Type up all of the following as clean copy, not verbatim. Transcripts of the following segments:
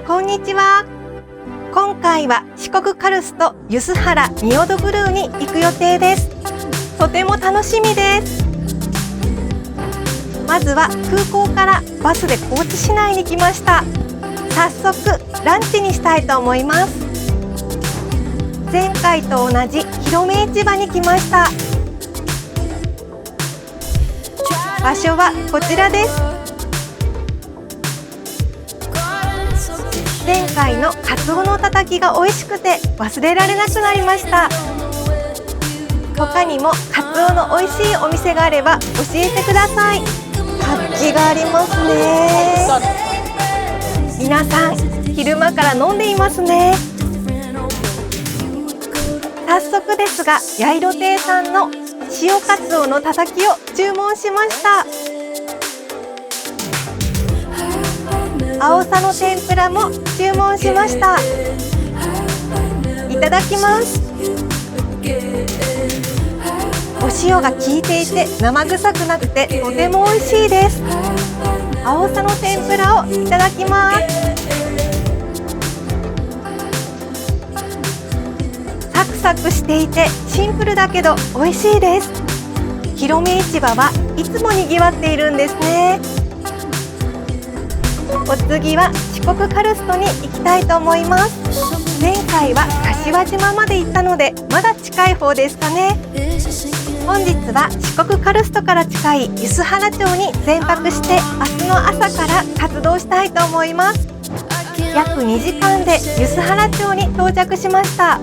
こんにちは。今回は四国カルスト梼原仁淀ブルーに行く予定です。とても楽しみです。まずは空港からバスで高知市内に来ました。早速ランチにしたいと思います。前回と同じ広め市場に来ました。場所はこちらです。前回のカツオのたたきが美味しくて忘れられなくなりました。他にもカツオの美味しいお店があれば教えてください。活気がありますね。皆さん昼間から飲んでいますね。早速ですが、八色亭さんの塩カツオのたたきを注文しました。青さの天ぷらも注文しました。いただきます。お塩が効いていて生臭くなくてとても美味しいです。青さの天ぷらをいただきます。サクサクしていてシンプルだけど美味しいです。広め市場はいつもにぎわっているんですね。お次は四国カルストに行きたいと思います。前回は柏島まで行ったのでまだ近い方ですかね。本日は四国カルストから近い梼原町に前泊して明日の朝から活動したいと思います。約2時間で梼原町に到着しました。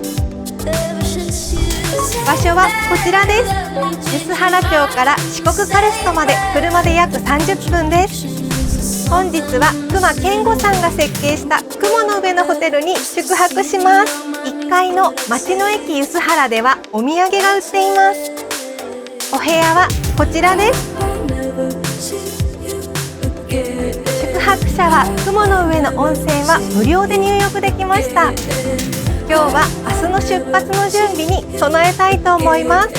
場所はこちらです。梼原町から四国カルストまで車で約30分です。本日は隈研吾さんが設計した雲の上のホテルに宿泊します。1階の町の駅梼原ではお土産が売っています。お部屋はこちらです。宿泊者は雲の上の温泉は無料で入浴できました。今日は明日の出発の準備に備えたいと思います。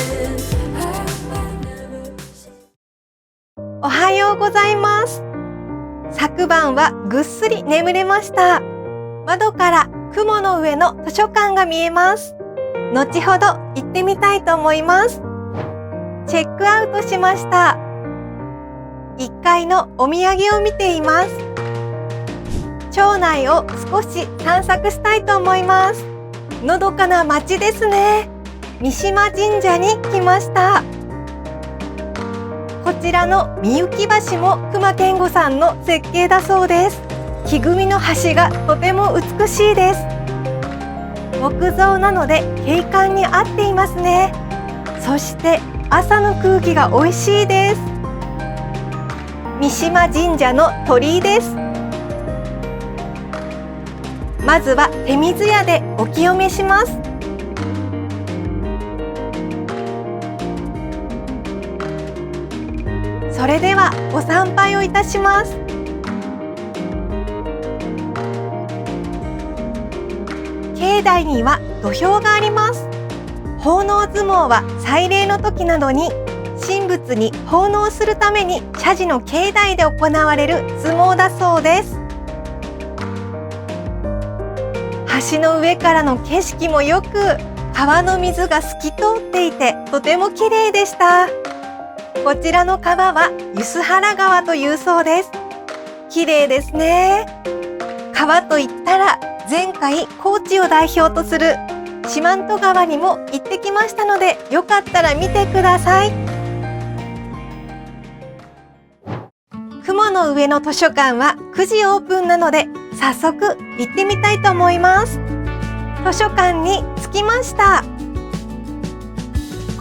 おはようございます。昨晩はぐっすり眠れました。窓から雲の上の図書館が見えます。後ほど行ってみたいと思います。チェックアウトしました。1階のお土産を見ています。町内を少し散策したいと思います。のどかな町ですね。三島神社に来ました。こちらのみゆき橋も隈研吾さんの設計だそうです。木組みの橋がとても美しいです。木造なので景観に合っていますね。そして朝の空気が美味しいです。三島神社の鳥居です。まずは手水屋でお清めします。それではご参拝をいたします。境内には土俵があります。奉納相撲は祭礼の時などに神仏に奉納するために社寺の境内で行われる相撲だそうです。橋の上からの景色もよく、川の水が透き通っていてとても綺麗でした。こちらの川は梼原川というそうです。綺麗ですね。川といったら前回高知を代表とする四万十川にも行ってきましたので、よかったら見てください。雲の上の図書館は9時オープンなので早速行ってみたいと思います。図書館に着きました。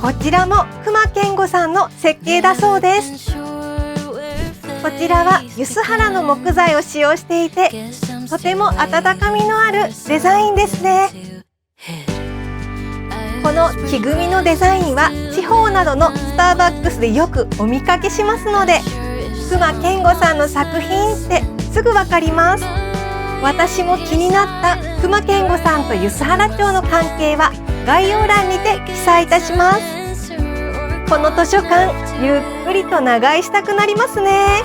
こちらも隈研吾さんの設計だそうです。こちらは梼原の木材を使用していて、とても温かみのあるデザインですね。この木組みのデザインは地方などのスターバックスでよくお見かけしますので、隈研吾さんの作品ってすぐわかります。私も気になった隈研吾さんと梼原町の関係は概要欄にて記載いたします。この図書館、ゆっくりと長居したくなりますね。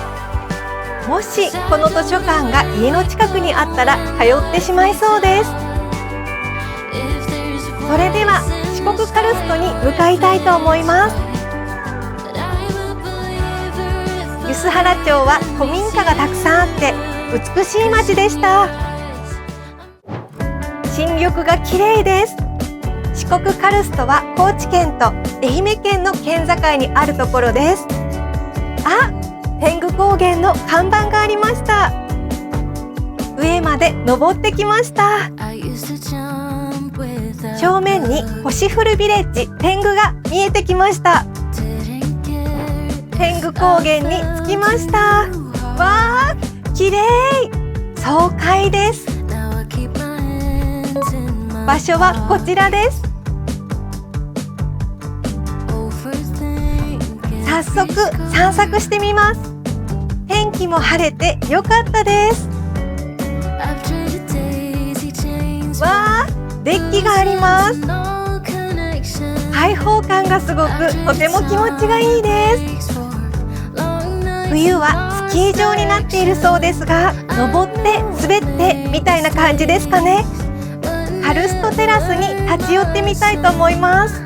もしこの図書館が家の近くにあったら通ってしまいそうです。それでは四国カルストに向かいたいと思います。梼原町は古民家がたくさんあって美しい町でした。新緑が綺麗です。四国カルストは高知県と愛媛県の県境にあるところです。あ、天狗高原の看板がありました。上まで登ってきました。正面に星降るビレッジ天狗が見えてきました。天狗高原に着きました。わー、綺麗。爽快です。場所はこちらです。早速散策してみます。天気も晴れてよかったです。わー、デッキがあります。開放感がすごくとても気持ちがいいです。冬はスキー場になっているそうですが、登って滑ってみたいな感じですかね。カルストテラスに立ち寄ってみたいと思います。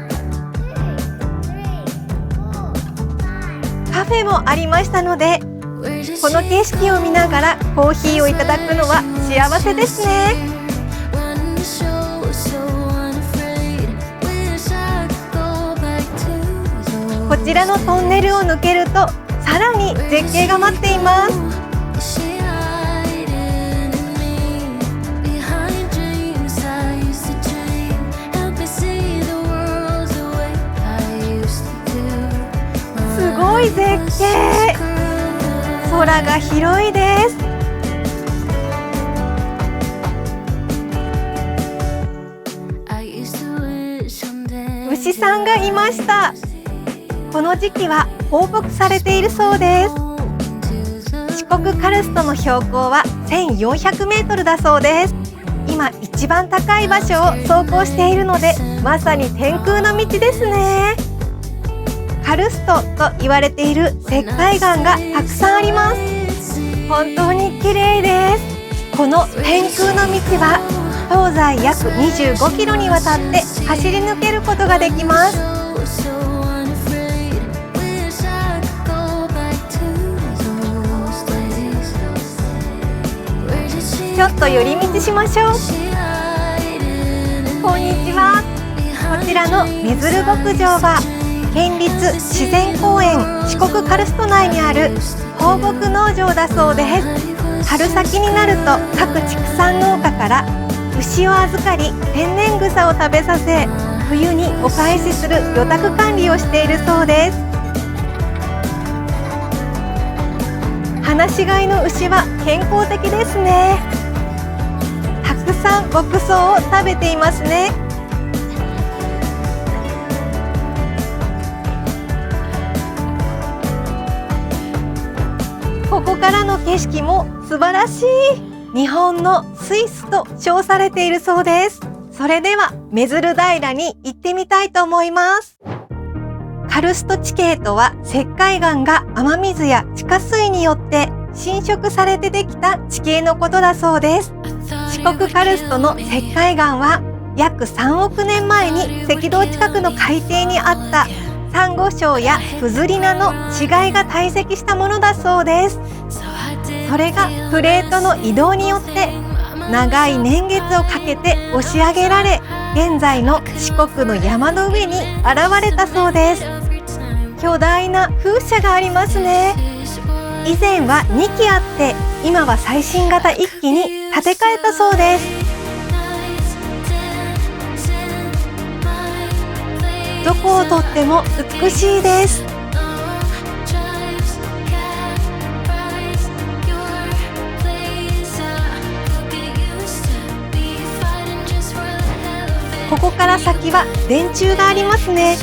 カフェもありましたので、この景色を見ながらコーヒーをいただくのは幸せですね。こちらのトンネルを抜けるとさらに絶景が待っています。すごい絶景。空が広いです。牛さんがいました。この時期は放牧されているそうです。四国カルストの標高は1400メートルだそうです。今一番高い場所を走行しているので、まさに天空の道ですね。カルストと言われている石灰岩がたくさんあります。本当に綺麗です。この天空の道は東西約25キロにわたって走り抜けることができます。ちょっと寄り道しましょう。こんにちは。こちらのめずる牧場は県立自然公園四国カルスト内にある放牧農場だそうです。春先になると各畜産農家から牛を預かり天然草を食べさせ、冬にお返しする予託管理をしているそうです。放し飼いの牛は健康的ですね。たくさん牧草を食べていますね。ここからの景色も素晴らしい。日本のスイスと称されているそうです。それではめずる平に行ってみたいと思います。カルスト地形とは石灰岩が雨水や地下水によって浸食されてできた地形のことだそうです。四国カルストの石灰岩は約3億年前に赤道近くの海底にあったサンゴ礁やフズリナの死骸が堆積したものだそうです。それがプレートの移動によって長い年月をかけて押し上げられ、現在の四国の山の上に現れたそうです。巨大な風車がありますね。以前は2基あって今は最新型1基に建て替えたそうです。どこをとっても美しいです。ここから先は電柱がありますね。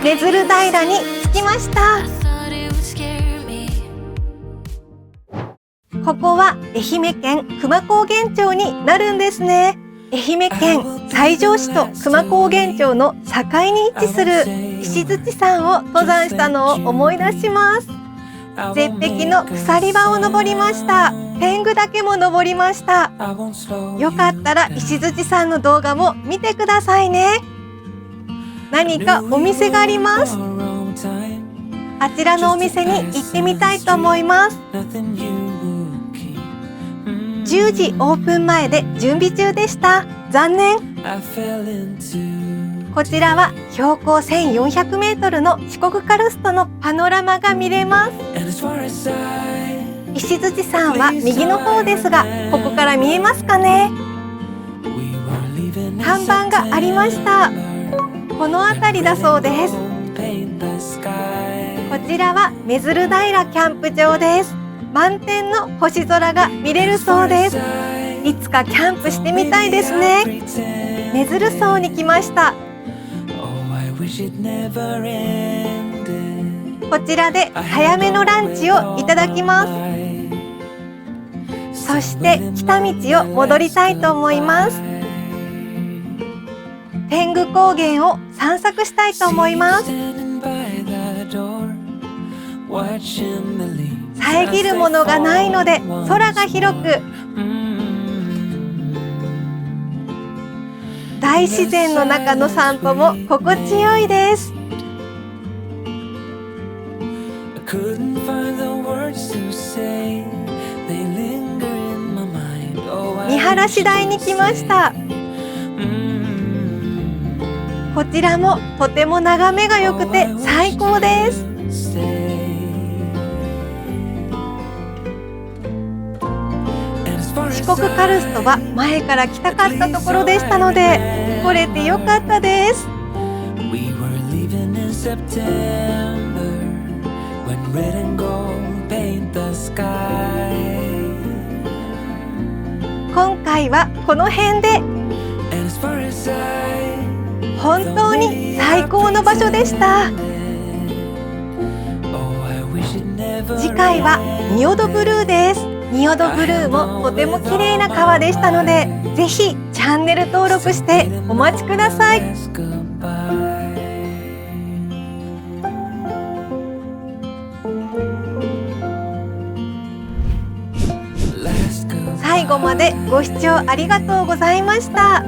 めずる平に着きました。ここは愛媛県久万高原町になるんですね。愛媛県西条市と久万高原町の境に位置する石鎚山を登山したのを思い出します。絶壁の鎖場を登りました。天狗岳も登りました。よかったら石鎚山の動画も見てくださいね。何かお店があります。あちらのお店に行ってみたいと思います。10時オープン前で準備中でした。残念。こちらは標高1400メートルの四国カルストのパノラマが見れます。石鎚山は右の方ですが、ここから見えますかね。看板がありました。この辺りだそうです。こちらは目鶴平キャンプ場です。満天の星空が見れるそうです。いつかキャンプしてみたいですね。目鶴荘に来ました。こちらで早めのランチをいただきます。そして来た道を戻りたいと思います。天狗高原を散策したいと思います。遮るものがないので空が広く、大自然の中の散歩も心地よいです。見晴らし台に来ました。こちらもとても眺めが良くて最高です。四国カルストは前から来たかったところでしたので、来れてよかったです。今回はこの辺で。本当に最高の場所でした。次回は仁淀ブルーです。仁淀ブルーもとても綺麗な川でしたので、ぜひチャンネル登録してお待ちください。最後までご視聴ありがとうございました。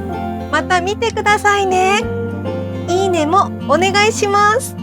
また見てくださいね。いいねもお願いします。